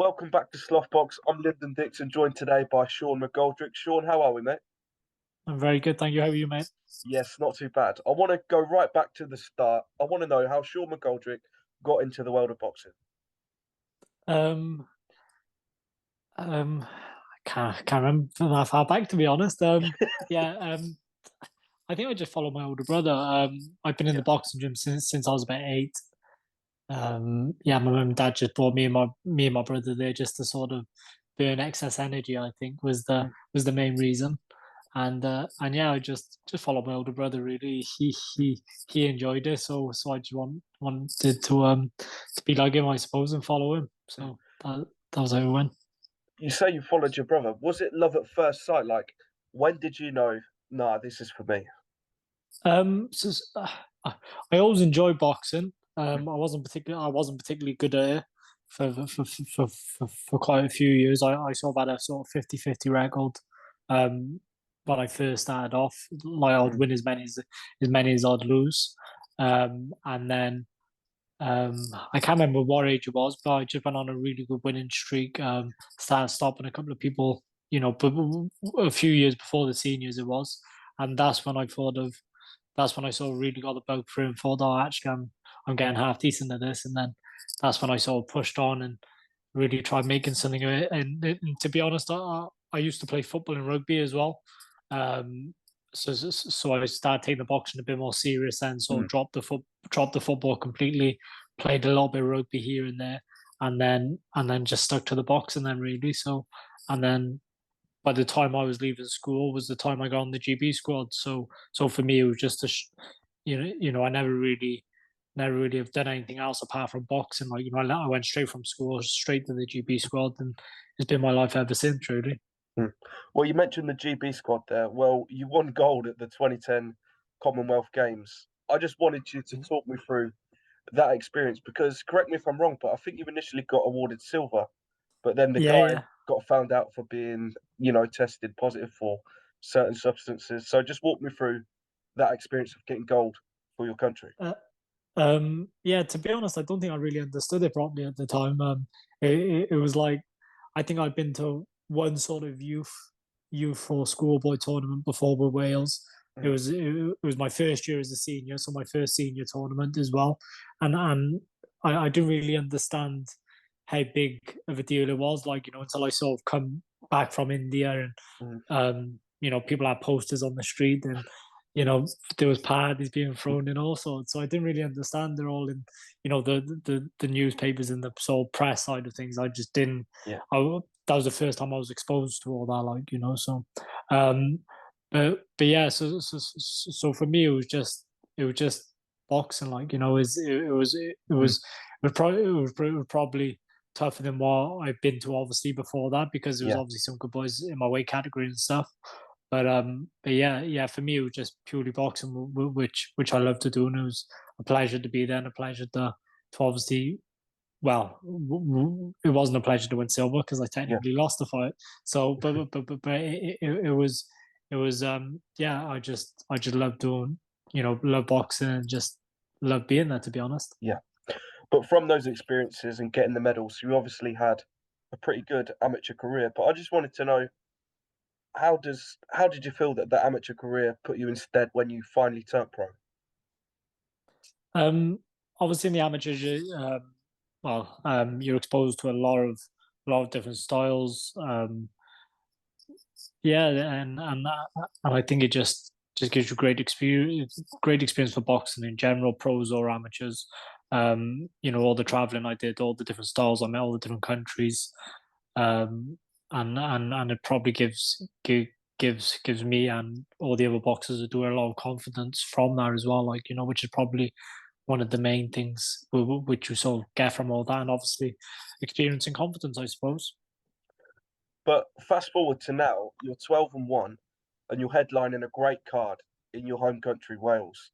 Welcome back to Slothbox. I'm Lyndon Dixon, joined today by Sean McGOLDRIck. Sean, how are we, mate? I'm very good, thank you. How are you, mate? Yes, not too bad. I want to go right back to the start. I want to know how Sean McGOLDRIck got into the world of boxing. Um, I can't remember that far back, to be honest. Yeah, I think I just followed my older brother. I've been in the Yeah. boxing gym since I was about 8. Yeah, my mum and dad just brought me and my brother there just to sort of burn excess energy. I think Mm. was the main reason. And yeah, I just followed my older brother. Really, he enjoyed it, so I just wanted to be like him, I suppose, and follow him. Mm. So that was how it went. You say you followed your brother. Was it love at first sight? Like, when did you know, nah, this is for me? I always enjoyed boxing. I wasn't particularly good at it for quite a few years. I sort of had a sort of 50-50 record. Um, when I first started off, like I'd Mm. win as many as I'd lose. And then I can't remember what age it was, but I just went on a really good winning streak. Started stopping a couple of people, but a few years before the seniors it was, and that's when I sort of really got the bug through and thought, oh, actually, I'm getting half decent at this, and then that's when I sort of pushed on and really tried making something of it. And to be honest, I used to play football and rugby as well. Um, so I started taking the boxing a bit more serious and sort Mm. of dropped the football completely, played a little bit of rugby here and there, and then just stuck to the boxing then really. So and then by the time I was leaving school was the time I got on the GB squad. So for me it was just I never really have done anything else apart from boxing. Like I went straight from school straight to the GB squad, and it's been my life ever since. Really. Mm. Well, you mentioned the GB squad there. Well, you won gold at the 2010 Commonwealth Games. I just wanted you to talk me through that experience because, correct me if I'm wrong, but I think you initially got awarded silver, but then the Yeah, guy yeah. got found out for being, tested positive for certain substances. So just walk me through that experience of getting gold for your country. Uh, yeah. To be honest, I don't think I really understood it properly at the time. It was like I think I'd been to one sort of youth or schoolboy tournament before with Wales. Mm. It was my first year as a senior, so my first senior tournament as well, and I didn't really understand how big of a deal it was. Like until I sort of come back from India and Mm. people had posters on the street and there was parties being thrown in all sorts. So I didn't really understand they're all in the newspapers and the sort of press side of things. I just didn't. Yeah. That was the first time I was exposed to all that, So, um, but yeah, so for me it was just boxing, it was probably tougher than what I've been to obviously before that because there was Yeah. obviously some good boys in my weight category and stuff. But yeah, for me it was just purely boxing, which I love to do, and it was a pleasure to be there and a pleasure to obviously. Well, it wasn't a pleasure to win silver because I Yeah. technically lost the fight. So, but it was yeah. I just love doing love boxing and just love being there, to be honest. Yeah. But from those experiences and getting the medals, you obviously had a pretty good amateur career. But I just wanted to know how did you feel that the amateur career put you instead when you finally turned pro? Um, Obviously in the amateurs, you're exposed to a lot of different styles. Yeah, and I think it just gives you great experience for boxing in general, pros or amateurs. All the traveling I did, all the different styles I met, all the different countries, um, and it probably gives me and all the other boxers who do a lot of confidence from that as well. Which is probably one of the main things which you sort of get from all that, and obviously experience and confidence, I suppose. But fast forward to now, you're 12-1 and you're headlining a great card in your home country, Wales.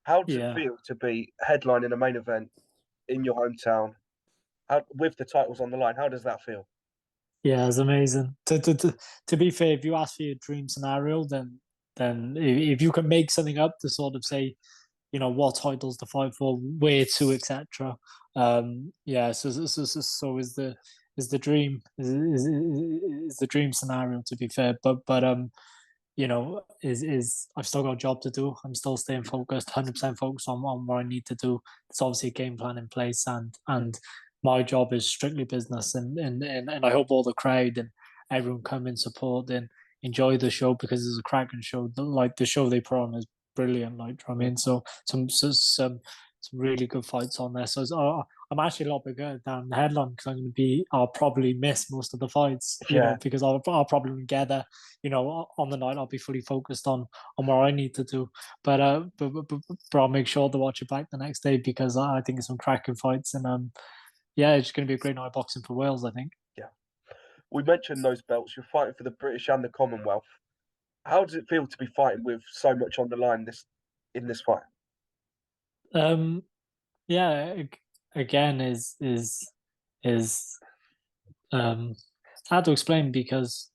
How does it Yeah. feel to be headlining a main event in your hometown with the titles on the line? How does that feel? Yeah, it's amazing. To be fair, if you ask for your dream scenario, then if you can make something up to sort of say, what titles to fight for, where to, etc. Yeah, so is is the dream is the dream scenario, to be fair. But you know, is I've still got a job to do. I'm still staying focused, 100% focused on what I need to do. There's obviously a game plan in place, and my job is strictly business, and I hope all the crowd and everyone come in support and enjoy the show because it's a cracking show. Like the show they put on is brilliant. Like I Mm. mean, so some really good fights on there. So I'm actually a lot bigger than the headline because I'm going to be. I'll probably miss most of the fights, you Yeah, know, because I'll probably gather, you know, on the night I'll be fully focused on what I need to do. But I'll make sure to watch it back the next day because I think it's some cracking fights and yeah, it's going to be a great night of boxing for Wales, I think. yeah. We mentioned those belts. You're fighting for the British and the Commonwealth. How does it feel to be fighting with so much on the line in this fight? Um, yeah, again is it's hard to explain because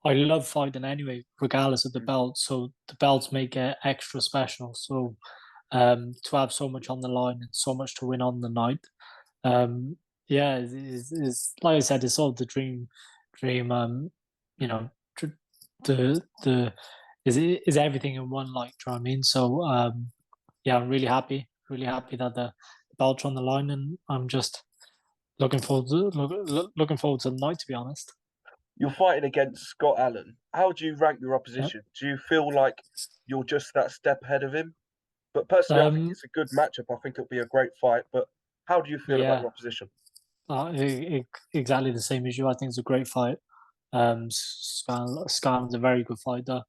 I love fighting anyway, regardless of the Mm. belt. So the belts make it extra special. So to have so much on the line and so much to win on the night, um, yeah, is like I said, it's all the dream. You know, the is everything in one. Like, do you know what I mean? So yeah, I'm really happy that the belt's on the line, and I'm just looking forward to the night. To be honest, You're fighting against Scott Allen. How do you rank your yeah. opposition? Do you feel like you're just that step ahead of him? But personally, I think Um, it's a good matchup. I think it'll be a great fight. But how do you feel about yeah, your opposition? exactly the same as you. I think it's a great fight. Scanlon's a very good fighter.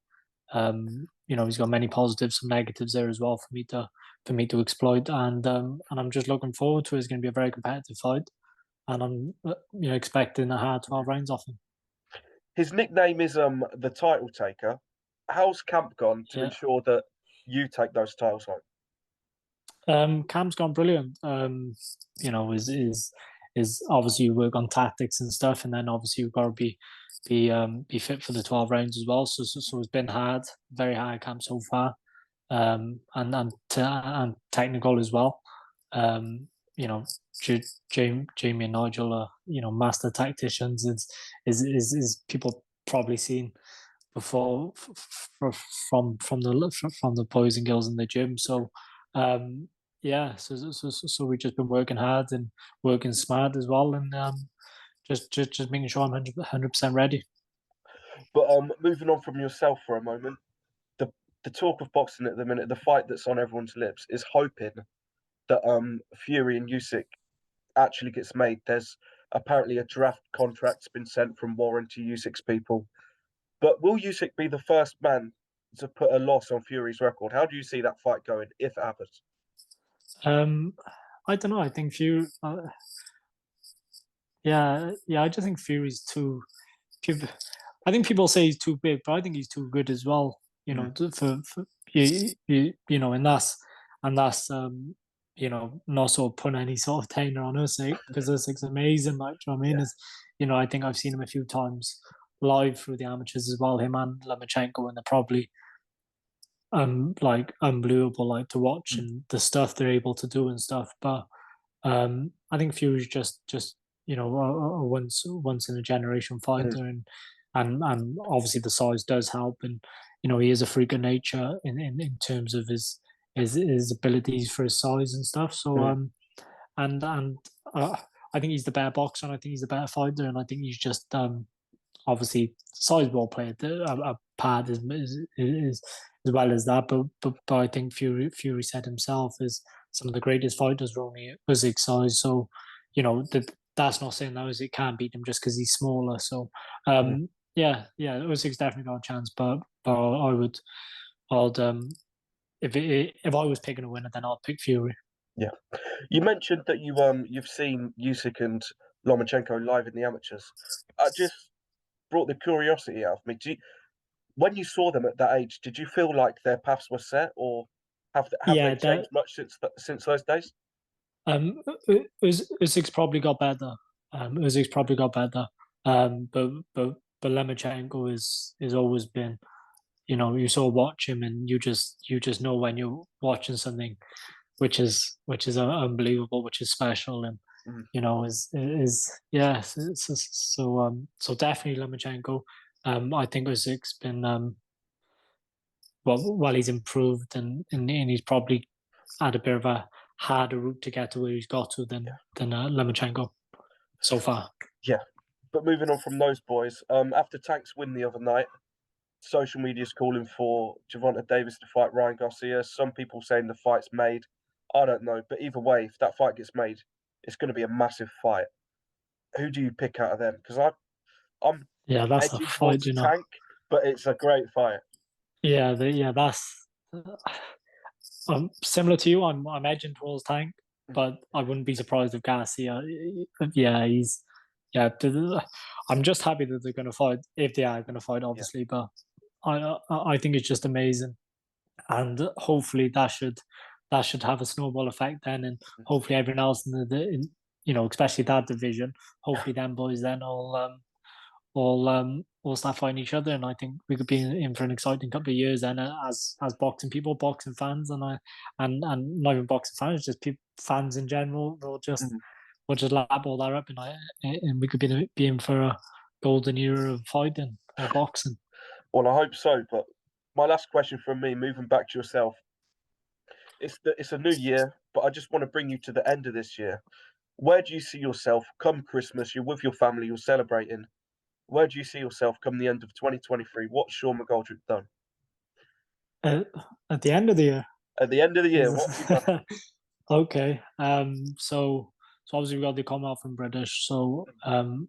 You know, he's got many positives, some negatives there as well for me to exploit. And I'm just looking forward to it. It's going to be a very competitive fight, and I'm you know expecting a hard 12 rounds off him. His nickname is the title taker. How's camp gone to Yeah. ensure that you take those titles home? Cam's gone brilliant. You know, is obviously you work on tactics and stuff, and then obviously you've got to be fit for the 12 rounds as well. So it's been hard, very hard camp so far. And technical as well. You know, Jamie and Nigel are you know master tacticians. Is people probably seen before from the boys and girls in the gym. So yeah, so we've just been working hard and working smart as well, and just making sure I'm 100% ready. But moving on from yourself for a moment, the the talk of boxing at the minute, the fight that's on everyone's lips, is hoping that Fury and Usyk actually gets made. There's apparently a draft contract's been sent from Warren to Usyk's people. But will Usyk be the first man to put a loss on Fury's record? How do you see that fight going if it happens? Um, I don't know. I think Fury. Yeah. I just think Fury's too. People, I think people say he's too big, but I think he's too good as well. You Mm. know, for you know, and that's you know, not sort of putting any sort of tainer on Usyk because Usyk's amazing. Like, do you know what I mean? Yeah. Is you know, I think I've seen him a few times live through the amateurs as well. Him and Lomachenko, and they're probably like unbelievable, like to watch Mm. and the stuff they're able to do and stuff. But I think Fury's just you know a once in a generation Mm. fighter, and obviously the size does help, and you know he is a freak of nature in terms of his abilities for his size and stuff. So Mm. and I think he's the better boxer, and I think he's the better fighter, and I think he's just obviously sizable player a part is as well as that. But I think Fury said himself is some of the greatest fighters were only Usyk size. So you know that's not saying that Usyk can't beat him just because he's smaller. So Mm. yeah, Usyk's definitely got a chance. But I would I'd if I was picking a winner, then I'd pick Fury. Yeah. You mentioned that you've seen Usyk and Lomachenko live in the amateurs. I just brought the curiosity out of me. When you saw them at that age, did you feel like their paths were set, or have they Yeah, changed that much since those days? Usyk's probably got better. Usyk's probably got better. But Lemachenko is always been. You know, you sort of watch him, and you just know when you're watching something which is unbelievable, which is special, and Mm. So definitely Lomachenko. I think Usyk's been well he's improved and he's probably had a bit of a harder route to get to where he's got to than Lomachenko so far. Yeah, but moving on from those boys, after Tank's win the other night, social media's calling for Gervonta Davis to fight Ryan Garcia. Some people saying the fight's made. I don't know, but either way, if that fight gets made, it's going to be a massive fight. Who do you pick out of them? Because I'm Yeah, that's a edging fight, towards Tank, but it's a great fight. That's similar to you. I'm edging towards Tank, but I wouldn't be surprised if Garcia. Yeah, he's yeah. I'm just happy that they're going to fight if they are going to fight, Yeah. obviously. But I think it's just amazing, and hopefully that should have a snowball effect then, and hopefully everyone else especially that division. Hopefully, them boys then all start fighting each other, and I think we could be in for an exciting couple of years. And as boxing people, boxing fans, and not even boxing fans, just fans in general, we'll just lap all that up, and we could be in for a golden era of fighting or boxing. Well, I hope so. But my last question from me, moving back to yourself, it's a new year, but I just want to bring you to the end of this year. Where do you see yourself come Christmas? You're with your family, you're celebrating. Where do you see yourself come the end of 2023? What's Sean McGOLDRICK done? At the end of the year. At the end of the year, what have you done? Okay. So obviously we got the Commonwealth and British. So I'm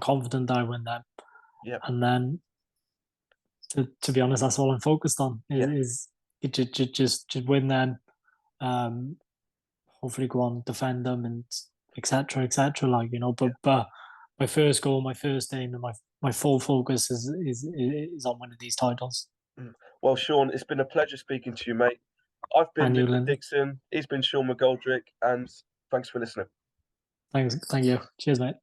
confident that I win that. Yeah. And then to be honest, that's all I'm focused on is just win them. Hopefully go on, defend them, and etc. Like but my first goal, my first aim, and my full focus is on winning these titles. Well, Sean, it's been a pleasure speaking to you, mate. I've been And you, Lyndon Lindsay. Dixon. He's been Sean McGOLDRICK, and thanks for listening. Thank you. Cheers, mate.